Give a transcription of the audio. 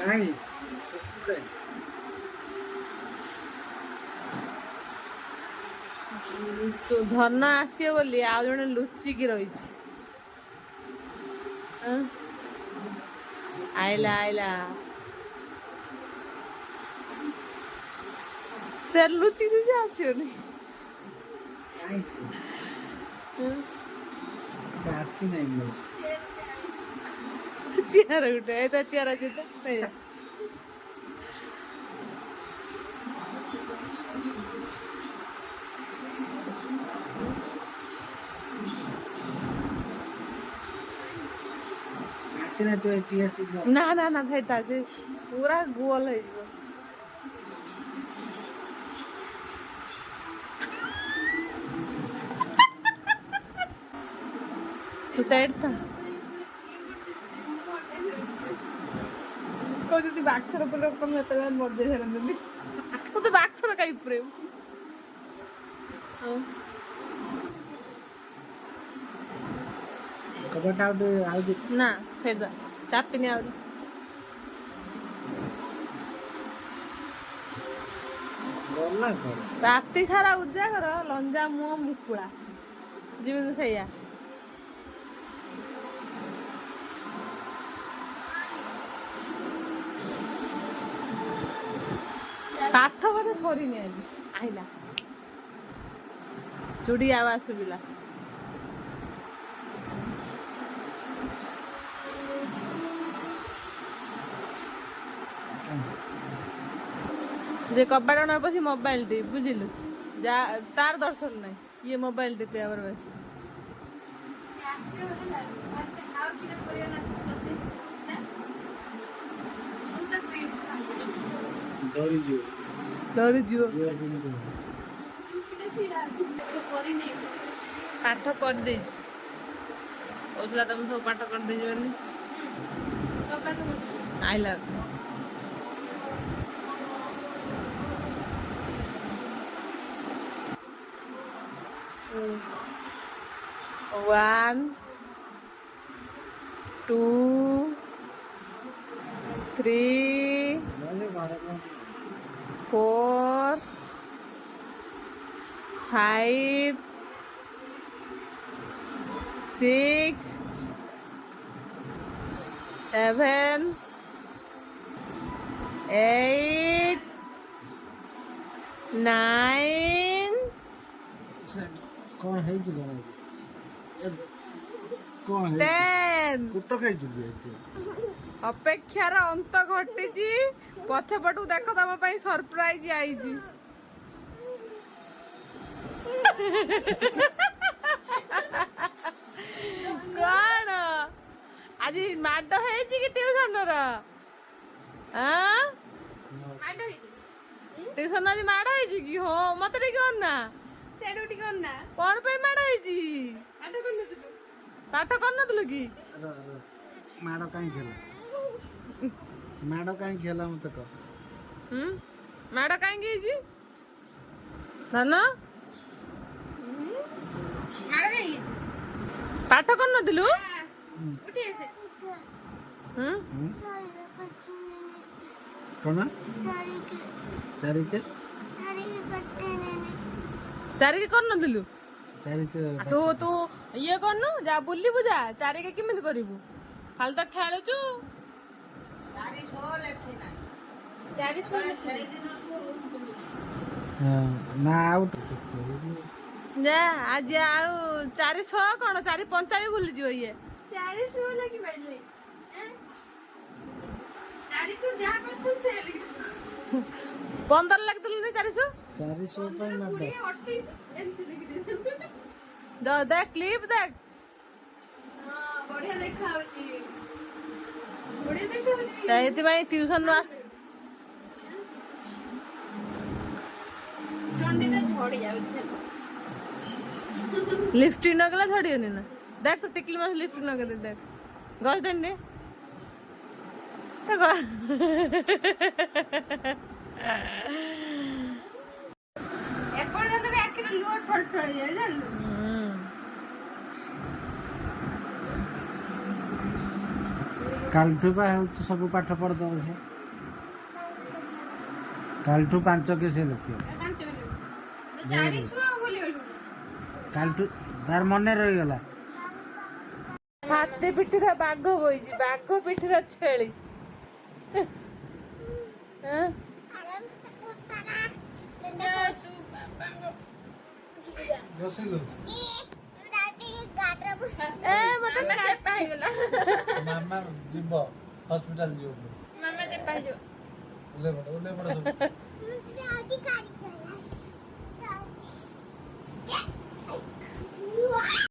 କାଇଁ ଧନ ଆସିବ ବୋଲି ଆଉ ଜଣେ ଲୁଚିକି ରହିଛି। ଆଇଲା ଆଇଲା ସେ ଲୁଚିକି ଆସିବନି। ଆସି ନାହିଁ চেয়ার উঠে এই তো চেয়ার আছে তো ଆସି ନାହିଁ ତୁ ଏଠି ଆସି না না না সেটা আছে পুরা গোল হয়ে যাব। ତୁ ସାଇଡ୍ ତ କହୁଛି ବାକ୍ସର ଉପରେ କଣ ଏତେବେଳେ ମଜା ହେରନ୍ତିନି ତୁ ବାକ୍ସର କାଇ ଉପରେ କବାଟ ଆଉ ନା ସେଇଟା ଚାପିନି ଆହୁରି ଗଲା କର ରାତି ସାରା ଉଜାଗର ଲଞ୍ଜା ମୁହଁ ମୁକୁଳା ଯେମିତି ସେଇଆ କାଠ ବୋଧେ ସରିନି ଆଜି ଆଇଲା ଚୁଡ଼ି ଆବାଜ ଶୁଭିଲା। যে কবাট ନ ପଶି ମୋବାଇଲ ଟି ବୁଝିଲୁ ଯା ତାର ଦର୍ଶନ ନାହିଁ ଇଏ ମୋବାଇଲ ଟି ପେ ଆମର ବ୍ୟସ୍ତ ଡରିଯିବ ପାଠ କରିଦେଇଛି କହୁଥିଲା ତମେ ସବୁ ପାଠ କରିଦେଇଛି ବୋଲି ଆଇଲା One, 2, 3, 4, 5, 6, 7, 8, 9. କଣ ହେଇଛି କଣ Ten. କୁଟ ଖାଇଛୁ କି ଅପେକ୍ଷାର ଅନ୍ତ ଘଟିଛି ପଛପଟକୁ ଦେଖ ତମ ପାଇଁ ସରପ୍ରାଇଜ ଆଇଛି କଣ ଆଜି ମାଡ ହେଇଛି କି ଟିଉସନର ଟିଉସନ ଆଜି ମାଡ ହେଇଛି କି ହଁ ମତେ ଟିକେ ଅନା କଣ ପାଇଁ ମାଡ ହେଇଛି ପାଠ କରିନଥିଲୁ କି ମାଡ଼ କାହିଁକି ହେଲା ମାଡ଼ କାହିଁକି ହେଲା ମତେ କହ ମାଡ କାହିଁକି ହେଇଛି ଧନ ପାଠ କରିନଥିଲୁ କଣ ଚାରିକି କରିନଥିଲୁ ତୁ ତୁ ଇଏ କରନୁ ଯା ବୁଲିବୁ ଯା ଚାରିକି କେମିତି କରିବୁ ଖାଲି ତ ଖେଳୁଛୁ ନା ଆଉ ଯା ଆଜି ଆଉ 400 କଣ 4 ବି ଭୁଲିଯିବ ଇଏ 400 ଲାଗି ପାଇଲେ 400 ଯାହା କରିଥିଲୁ ସେ ଲେଖି 15 ଲାଗିଥିଲୁ ନା 400 ପାଇଁ ମାଡ 28 ଏମିତି ଲେଖି ଦେਖ କ୍ଲିପ ଦେখ ବଢିଆ ଦେଖାଉଛି ସେଇଥିପାଇଁ ଟ୍ୟୁସନ ରୁ ଆସ लिपस्टिक नगला छोड़ी होनी ना देख तो टिकली मास लिपस्टिक नगे दे देख गज देन ने एपड़ जते भी आखिर लुट फटफड़ जाय जान କାଲିଠୁ ବା ହେଉଛି ସବୁ ପାଠ ପଢ଼ିଦେବ ସେ। କାଲିଠୁ 5 କେସି ଲେଖିବ। କାଲିଠୁ ତାର ମନେ ରହିଗଲା। ହାତୀ ପିଠିର ବାଘ ବଇଛି, ବାଘ ପିଠିର ଛେଳି। ଆଁ? ବସିଲୁ ଏ ମତେ ଚେପା ହେଇଗଲା। ମାମା ଯିବ ହସ୍ପିଟାଲ ଯିବ। ମାମା ଚେପା ହେଇଯିବ। ଓହ୍ଲେଇ ପଡ଼ ସବୁ।